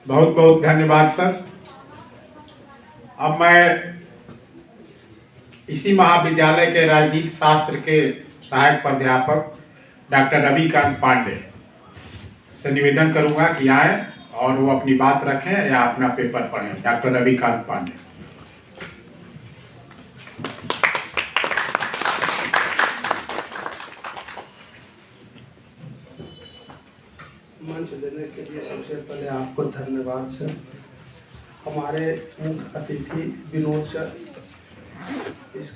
बहुत बहुत धन्यवाद सर। अब मैं इसी महाविद्यालय के राजनीति शास्त्र के सहायक प्राध्यापक डॉक्टर रविकांत पांडे से निवेदन करूंगा कि आए और वो अपनी बात रखें या अपना पेपर पढ़ें। डॉक्टर रविकांत पांडे। मंच देने के लिए सबसे पहले आपको धन्यवाद सर। हमारे मुख्य अतिथि विनोद सर, इस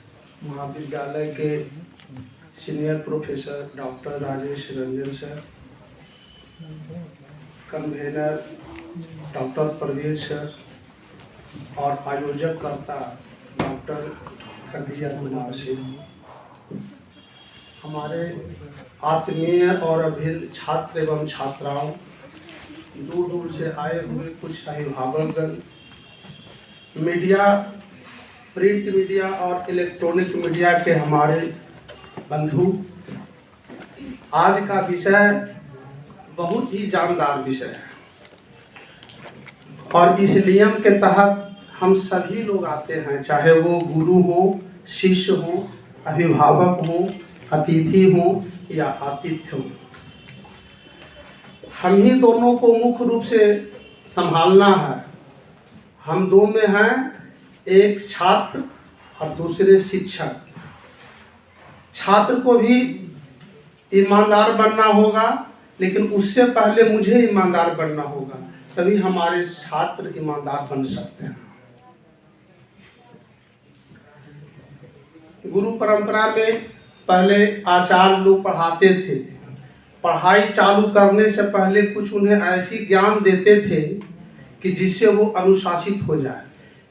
महाविद्यालय के senior professor doctor Rajesh Ranjan sir, convener doctor Parvez sir और आयोजककर्ता डॉक्टर खदिजा कुमार सिंह, हमारे आत्मीय और अभिन्न छात्र एवं छात्राओं, दूर दूर से आए हुए कुछ अभिभावकगण, मीडिया, प्रिंट मीडिया और इलेक्ट्रॉनिक मीडिया के हमारे बंधु, आज का विषय बहुत ही जानदार विषय है और इस नियम के तहत हम सभी लोग आते हैं, चाहे वो गुरु हो, शिष्य हो, अभिभावक हो, अतिथि हो या आतिथ्य हो। हम ही दोनों को मुख्य रूप से संभालना है। हम दो में हैं, एक छात्र और दूसरे शिक्षक। छात्र को भी ईमानदार बनना होगा, लेकिन उससे पहले मुझे ईमानदार बनना होगा, तभी हमारे छात्र ईमानदार बन सकते हैं। गुरु परंपरा में पहले आचार्य लोग पढ़ाते थे। पढ़ाई चालू करने से पहले कुछ उन्हें ऐसी ज्ञान देते थे कि जिससे वो अनुशासित हो जाए।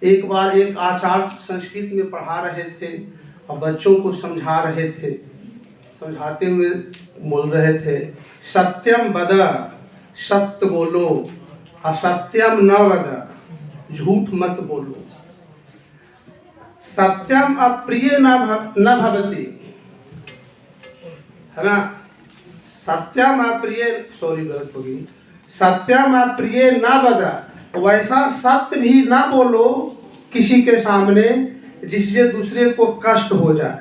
एक बार एक आचार्य संस्कृत में पढ़ा रहे थे और बच्चों को समझा रहे थे। समझाते हुए बोल रहे थे, सत्यम वद, सत्य बोलो, असत्यम न वद, झूठ मत बोलो। सत्यम अप्रिय न भवति, है ना। सत्यम अप्रिय, सॉरी गलत होगी, सत्यम अप्रिय न वद, वैसा सत्य भी ना बोलो किसी के सामने जिससे दूसरे को कष्ट हो जाए।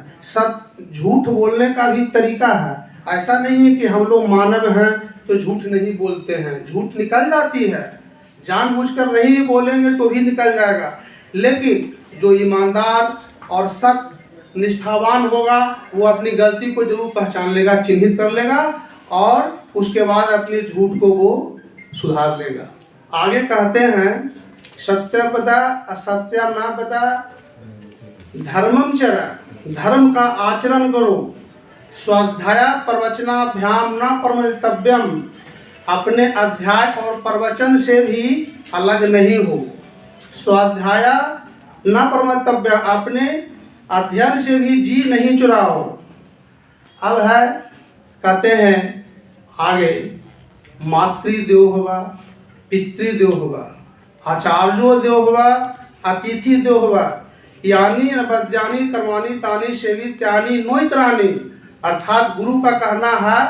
झूठ बोलने का भी तरीका है। ऐसा नहीं है कि हम लोग मानव हैं तो झूठ नहीं बोलते हैं, झूठ निकल जाती है। जानबूझकर नहीं भी बोलेंगे तो भी निकल जाएगा, लेकिन जो ईमानदार और सत्य निष्ठावान होगा वो अपनी गलती को जरूर पहचान लेगा, चिन्हित कर लेगा और उसके बाद अपने झूठ को वो सुधार लेगा। आगे कहते हैं, सत्यपदा असत्यम न पदा, धर्मम चरा, धर्म का आचरण करो, स्वाध्याय प्रवचनाभ्याम न प्रमतव्यम, अपने अध्याय और प्रवचन से भी अलग नहीं हो। स्वाध्याय न प्रमतव्य, अपने अध्ययन से भी जी नहीं चुराओ। अब है, कहते हैं आगे, मातृदेवो भव, पितृदेवो भव, आचार्यो देवो भव, अतिथि देवो भव, यानी नपद्यानि कर्माणि तानि सेवित्यानि नोइत्राणि। अर्थात गुरु का कहना है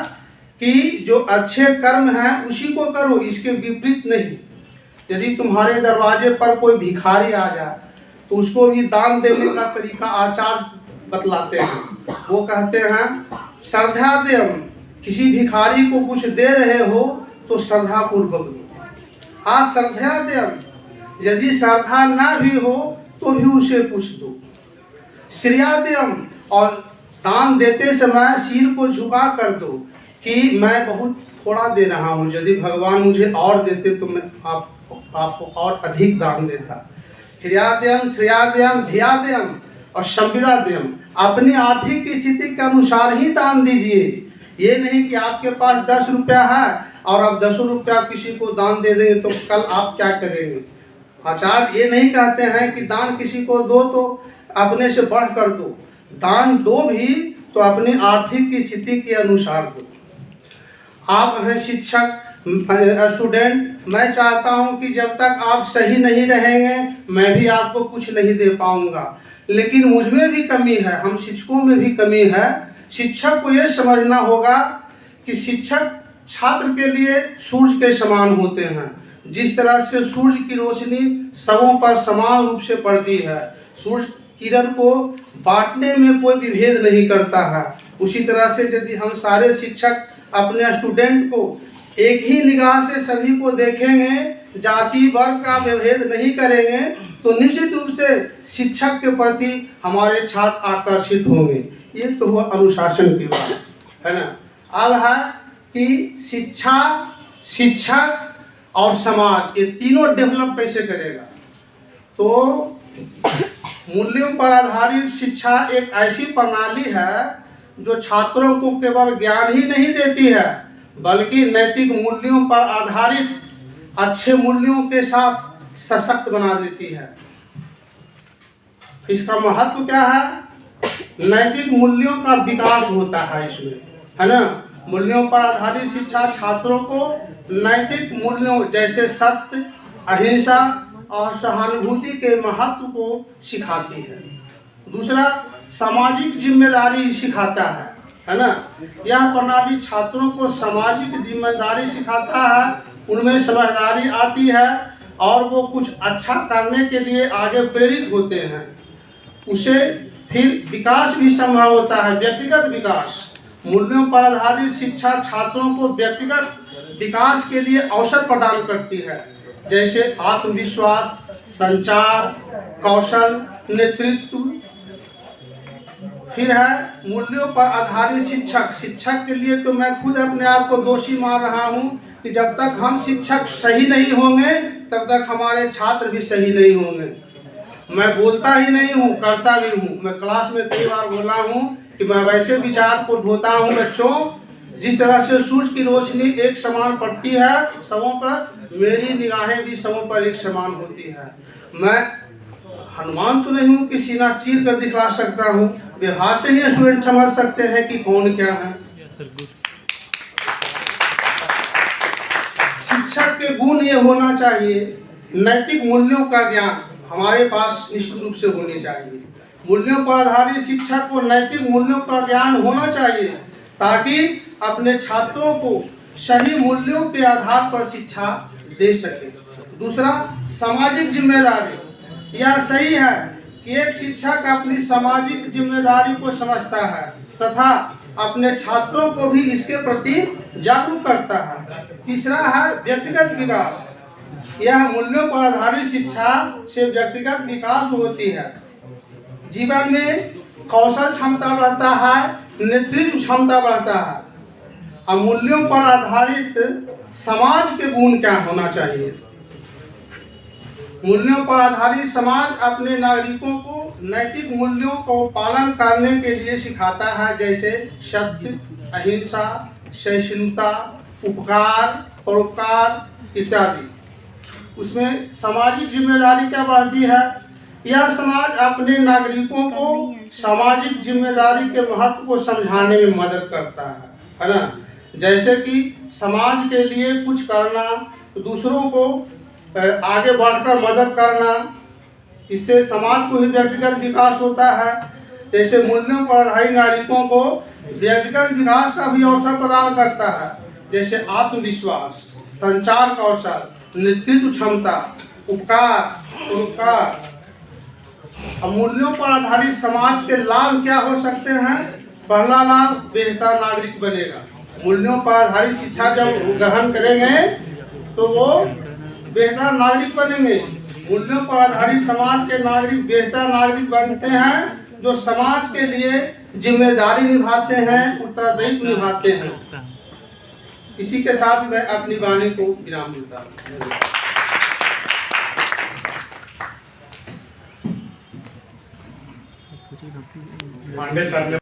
कि जो अच्छे कर्म हैं उसी को करो, इसके विपरीत नहीं। यदि तुम्हारे दरवाजे पर कोई भिखारी आ जाए तो उसको भी दान देने का तरीका आचार्य बतलाते हैं। वो कहते हैं, श्रद्धा देम, किसी भिखारी को कुछ दे रहे हो तो श्रद्धा पूर्वक दो। श्रद्धा देम, यदि श्रद्धा ना भी हो तो भी उसे कुछ दो। श्रेयादेम, और दान देते समय सिर को झुका कर दो कि मैं बहुत थोड़ा दे रहा हूँ, यदि भगवान मुझे और देते तो मैं आपको और अधिक दान देता। ह्रियाद्यम, श्रेयाद्यम, धियाद्यम और संविदाद्यम, अपनी आर्थिक स्थिति के अनुसार ही दान दीजिए। ये नहीं कि आपके पास 10 रुपया है और आप 10 रुपया किसी को दान दे देंगे तो कल आप क्या करेंगे। आचार्य ये नहीं कहते हैं कि दान किसी को दो तो अपने से बढ़ कर दो, दान दो भी तो अपनी आर्थिक स्थिति के अनुसार दो। आप हैं शिक्षक, स्टूडेंट, मैं चाहता हूं कि जब तक आप सही नहीं रहेंगे मैं भी आपको कुछ नहीं दे पाऊंगा, लेकिन मुझ में भी कमी है, हम शिक्षकों में भी कमी है। शिक्षक को यह समझना होगा कि शिक्षक छात्र के लिए सूर्य के समान होते हैं। जिस तरह से सूर्य की रोशनी सबों पर समान रूप से पड़ती है, सूर्य किरण को बांटने में कोई विभेद नहीं करता है, उसी तरह से यदि हम सारे शिक्षक अपने स्टूडेंट को एक ही निगाह से सभी को देखेंगे, जाति वर्ग का विभेद नहीं करेंगे, तो निश्चित रूप से शिक्षक के प्रति हमारे छात्र आकर्षित होंगे। ये तो हुआ अनुशासन की बात, है ना। अब है कि शिक्षा, शिक्षक और समाज, ये तीनों डेवलप कैसे करेगा। तो मूल्यों पर आधारित शिक्षा एक ऐसी प्रणाली है जो छात्रों को केवल ज्ञान ही नहीं देती है, बल्कि नैतिक मूल्यों पर आधारित अच्छे मूल्यों के साथ सशक्त बना देती है। इसका महत्व क्या है? नैतिक मूल्यों का विकास होता है इसमें, है ना। मूल्यों पर आधारित शिक्षा छात्रों को नैतिक मूल्यों जैसे सत्य, अहिंसा और सहानुभूति के महत्व को सिखाती है। दूसरा, सामाजिक जिम्मेदारी सिखाता है ना। यह प्रणाली छात्रों को सामाजिक जिम्मेदारी सिखाता है, उनमें समझदारी आती है और वो कुछ अच्छा करने के लिए आगे प्रेरित होते हैं। उसे फिर विकास भी संभव होता है, व्यक्तिगत विकास। मूल्यों पर आधारित शिक्षा छात्रों को व्यक्तिगत विकास के लिए अवसर प्रदान करती है, जैसे आत्मविश्वास, संचार कौशल, नेतृत्व। फिर है मूल्यों पर आधारित शिक्षक। शिक्षक के लिए तो मैं खुद अपने आप को दोषी मान रहा हूँ कि जब तक हम शिक्षक सही नहीं होंगे तब तक हमारे छात्र भी सही नहीं होंगे। मैं बोलता ही नहीं हूँ, करता भी हूँ। मैं क्लास में कई बार बोला हूँ कि मैं वैसे विचार को ढोता हूँ बच्चों, जिस तरह से सूर्य की रोशनी एक समान पड़ती है सबों पर, मेरी निगाहें भी सबों पर एक समान होती है। मैं हनुमान तो नहीं हूँ कि सीना चीर कर दिखला सकता हूँ, व्यवहार से ही स्टूडेंट समझ सकते हैं कि कौन क्या है। शिक्षक के गुण ये होना चाहिए, नैतिक मूल्यों का ज्ञान हमारे पास निश्चित रूप से होनी चाहिए। मूल्यों पर आधारित शिक्षा को नैतिक मूल्यों का ज्ञान होना चाहिए ताकि अपने छात्रों को सही मूल्यों के आधार पर शिक्षा दे सके। दूसरा, सामाजिक जिम्मेदारी। यह सही है कि एक शिक्षक अपनी सामाजिक जिम्मेदारी को समझता है तथा अपने छात्रों को भी इसके प्रति जागरूक करता है। तीसरा है व्यक्तिगत विकास। यह मूल्यों पर आधारित शिक्षा से व्यक्तिगत विकास होती है। जीवन में कौशल क्षमता बढ़ता है, नेतृत्व क्षमता बढ़ता है। अब मूल्यों पर आधारित समाज के गुण क्या होना चाहिए। मूल्यों पर आधारित समाज अपने नागरिकों को नैतिक मूल्यों को पालन करने के लिए सिखाता है, जैसे सत्य, अहिंसा, सहिष्णुता, उपकार, परोपकार इत्यादि। उसमें सामाजिक जिम्मेदारी क्या बढ़ती है। यह समाज अपने नागरिकों को सामाजिक जिम्मेदारी के महत्व को समझाने में मदद करता है ना। जैसे कि समाज के लिए कुछ करना, दूसरों को आगे बढ़कर मदद करना, इससे समाज को ही व्यक्तिगत विकास होता है। जैसे मूल्यों पर आधारित नागरिकों को व्यक्तिगत विकास का भी अवसर प्रदान करता है, जैसे आत्मविश्वास, संचार कौशल, नेतृत्व क्षमता, उपकार। मूल्यों पर आधारित समाज के लाभ क्या हो सकते हैं। पहला लाभ, बेहतर नागरिक बनेगा। मूल्यों पर आधारित शिक्षा जब ग्रहण करेंगे तो वो बेहतर नागरिक बनेंगे। मूल्यों पर आधारित समाज के नागरिक बेहतर नागरिक बनते हैं जो समाज के लिए जिम्मेदारी निभाते हैं, उत्तरदायित्व निभाते हैं। इसी के साथ मैं अपनी वाणी को विराम देता हूँ। पांडे सर ने